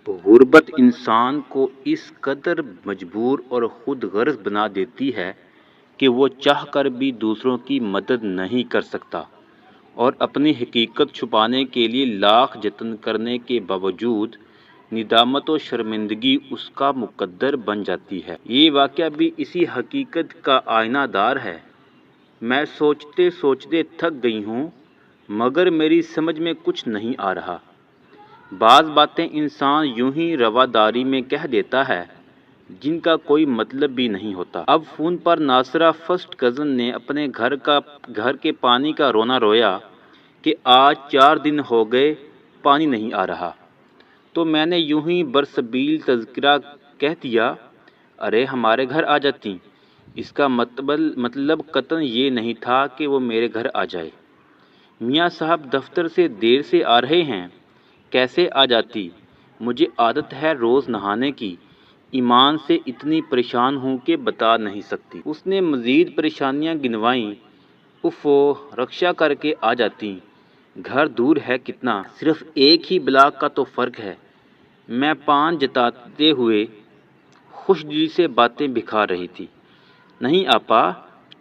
غربت انسان کو اس قدر مجبور اور خود غرض بنا دیتی ہے کہ وہ چاہ کر بھی دوسروں کی مدد نہیں کر سکتا اور اپنی حقیقت چھپانے کے لیے لاکھ جتن کرنے کے باوجود ندامت و شرمندگی اس کا مقدر بن جاتی ہے۔ یہ واقعہ بھی اسی حقیقت کا آئینہ دار ہے۔ میں سوچتے سوچتے تھک گئی ہوں، مگر میری سمجھ میں کچھ نہیں آ رہا۔ بعض باتیں انسان یوں ہی رواداری میں کہہ دیتا ہے جن کا کوئی مطلب بھی نہیں ہوتا۔ اب فون پر ناصرہ فرسٹ کزن نے اپنے گھر کے پانی کا رونا رویا کہ آج 4 دن ہو گئے پانی نہیں آ رہا، تو میں نے یوں ہی برسبیل تذکرہ کہہ دیا، ارے ہمارے گھر آ جاتی۔ اس کا مطلب قطعاً یہ نہیں تھا کہ وہ میرے گھر آ جائے۔ میاں صاحب دفتر سے دیر سے آ رہے ہیں، کیسے آ جاتی؟ مجھے عادت ہے روز نہانے کی، ایمان سے اتنی پریشان ہوں کہ بتا نہیں سکتی۔ اس نے مزید پریشانیاں گنوائیں، اوفو، رکشا کر کے آ جاتی، گھر دور ہے کتنا، صرف ایک ہی بلاک کا تو فرق ہے۔ میں پان جتاتے ہوئے خوش دلی سے باتیں بکھار رہی تھی۔ نہیں آپا،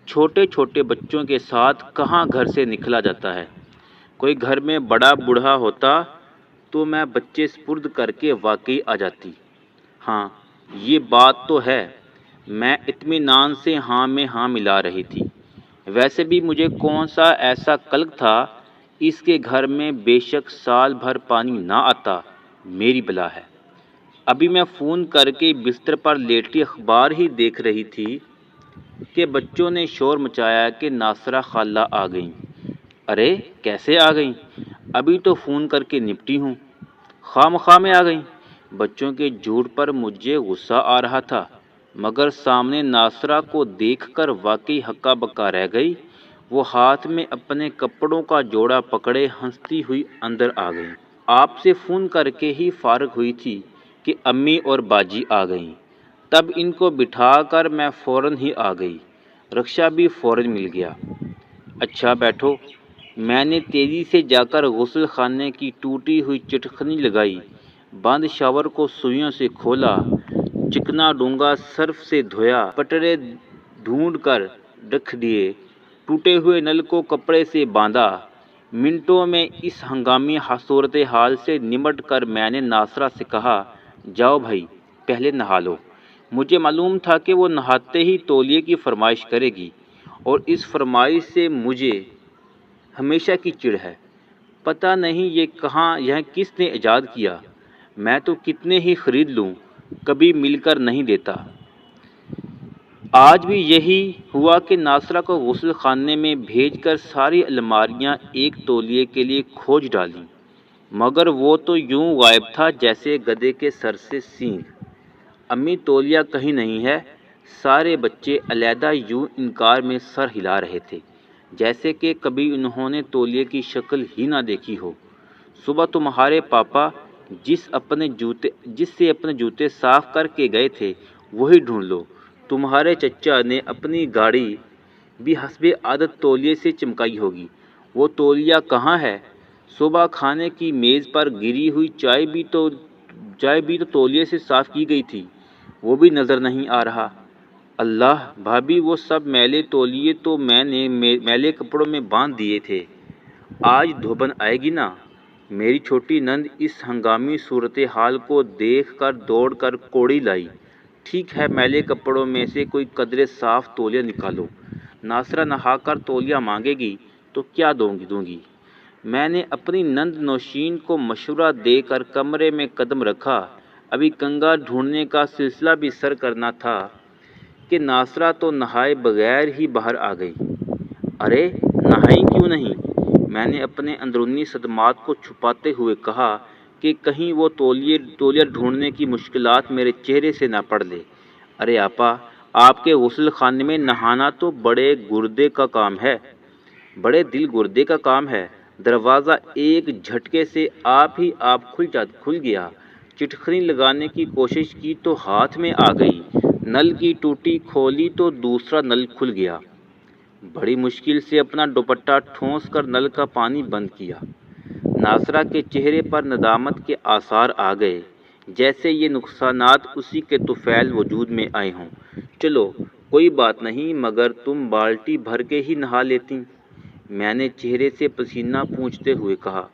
چھوٹے چھوٹے بچوں کے ساتھ کہاں گھر سے نکلا جاتا ہے؟ کوئی گھر میں بڑا بوڑھا ہوتا تو میں بچے سپرد کر کے واقعی آ جاتی۔ ہاں یہ بات تو ہے، میں اطمینان سے ہاں میں ہاں ملا رہی تھی۔ ویسے بھی مجھے کون سا ایسا قلق تھا، اس کے گھر میں بے شک سال بھر پانی نہ آتا میری بلا ہے۔ ابھی میں فون کر کے بستر پر لیٹی اخبار ہی دیکھ رہی تھی کہ بچوں نے شور مچایا کہ ناصرہ خالہ آ گئیں۔ ارے کیسے آ گئیں؟ ابھی تو فون کر کے نپٹی ہوں، خواہ میں آ گئیں۔ بچوں کے جھوٹ پر مجھے غصہ آ رہا تھا، مگر سامنے ناصرہ کو دیکھ کر واقعی ہکا بکا رہ گئی۔ وہ ہاتھ میں اپنے کپڑوں کا جوڑا پکڑے ہنستی ہوئی اندر آ گئیں۔ آپ سے فون کر کے ہی فارغ ہوئی تھی کہ امی اور باجی آ گئیں، تب ان کو بٹھا کر میں فوراً ہی آ گئی، رکشا بھی فوراً مل گیا۔ اچھا بیٹھو۔ میں نے تیزی سے جا کر غسل خانے کی ٹوٹی ہوئی چٹخنی لگائی، بند شاور کو سوئیوں سے کھولا، چکنا ڈونگا صرف سے دھویا، پٹرے ڈھونڈ کر رکھ دیے، ٹوٹے ہوئے نل کو کپڑے سے باندھا۔ منٹوں میں اس ہنگامی صورتحال سے نمٹ کر میں نے ناصرہ سے کہا، جاؤ بھائی پہلے نہا لو۔ مجھے معلوم تھا کہ وہ نہاتے ہی تولیے کی فرمائش کرے گی، اور اس فرمائش سے مجھے ہمیشہ کی چڑ ہے۔ پتہ نہیں یہ کس نے ایجاد کیا، میں تو کتنے ہی خرید لوں، کبھی مل کر نہیں دیتا۔ آج بھی یہی ہوا کہ ناصرہ کو غسل خانے میں بھیج کر ساری الماریاں ایک تولیے کے لیے کھوج ڈالیں، مگر وہ تو یوں غائب تھا جیسے گدھے کے سر سے سینگ۔ امی تولیہ کہیں نہیں ہے۔ سارے بچے علیحدہ یوں انکار میں سر ہلا رہے تھے جیسے کہ کبھی انہوں نے تولیے کی شکل ہی نہ دیکھی ہو۔ صبح تمہارے پاپا جس سے اپنے جوتے صاف کر کے گئے تھے وہی ڈھونڈ لو۔ تمہارے چچا نے اپنی گاڑی بھی حسب عادت تولیے سے چمکائی ہوگی، وہ تولیہ کہاں ہے؟ صبح کھانے کی میز پر گری ہوئی چائے بھی تو تولیے سے صاف کی گئی تھی، وہ بھی نظر نہیں آ رہا۔ اللہ بھابھی، وہ سب میلے تولیے تو میں نے میلے کپڑوں میں باندھ دیے تھے، آج دھوبن آئے گی نا۔ میری چھوٹی نند اس ہنگامی صورتحال کو دیکھ کر دوڑ کر کوڑی لائی، ٹھیک ہے میلے کپڑوں میں سے کوئی قدرے صاف تولیہ نکالو، ناصرہ نہا کر تولیہ مانگے گی تو کیا دوں گی۔ میں نے اپنی نند نوشین کو مشورہ دے کر کمرے میں قدم رکھا، ابھی کنگھا ڈھونڈنے کا سلسلہ بھی سر کرنا تھا کہ ناصرہ تو نہائے بغیر ہی باہر آ گئی۔ ارے نہائیں کیوں نہیں؟ میں نے اپنے اندرونی صدمات کو چھپاتے ہوئے کہا کہ کہیں وہ تولیہ ڈھونڈنے کی مشکلات میرے چہرے سے نہ پڑھ لے۔ ارے آپا، آپ کے غسل خانے میں نہانا تو بڑے دل گردے کا کام ہے۔ دروازہ ایک جھٹکے سے آپ کھل گیا، چٹخنی لگانے کی کوشش کی تو ہاتھ میں آ گئی، نل کی ٹوٹی کھولی تو دوسرا نل کھل گیا۔ بڑی مشکل سے اپنا دوپٹہ ٹھونس کر نل کا پانی بند کیا۔ ناصرہ کے چہرے پر ندامت کے آثار آ گئے۔ جیسے یہ نقصانات اسی کے طفیل وجود میں آئے ہوں۔ چلو کوئی بات نہیں، مگر تم بالٹی بھر کے ہی نہا لیتی۔ میں نے چہرے سے پسینہ پونچھتے ہوئے کہا۔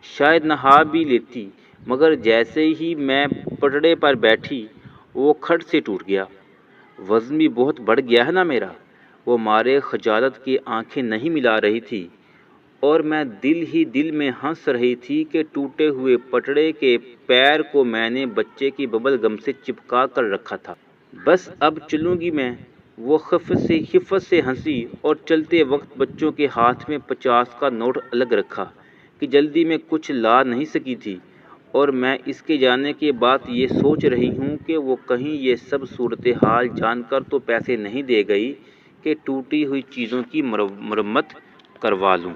شاید نہا بھی لیتی، مگر جیسے ہی میں پٹڑے پر بیٹھی وہ کھٹ سے ٹوٹ گیا۔ وزن بھی بہت بڑھ گیا ہے نا میرا۔ وہ مارے خجالت کی آنکھیں نہیں ملا رہی تھی اور میں دل ہی دل میں ہنس رہی تھی کہ ٹوٹے ہوئے پٹڑے کے پیر کو میں نے بچے کی ببل گم سے چپکا کر رکھا تھا۔ بس اب چلوں گی میں۔ وہ خفت سے ہنسی اور چلتے وقت بچوں کے ہاتھ میں 50 کا نوٹ الگ رکھا کہ جلدی میں کچھ لا نہیں سکی تھی، اور میں اس کے جانے کے بعد یہ سوچ رہی ہوں کہ وہ کہیں یہ سب صورتحال جان کر تو پیسے نہیں دے گئی کہ ٹوٹی ہوئی چیزوں کی مرمت کروا لوں۔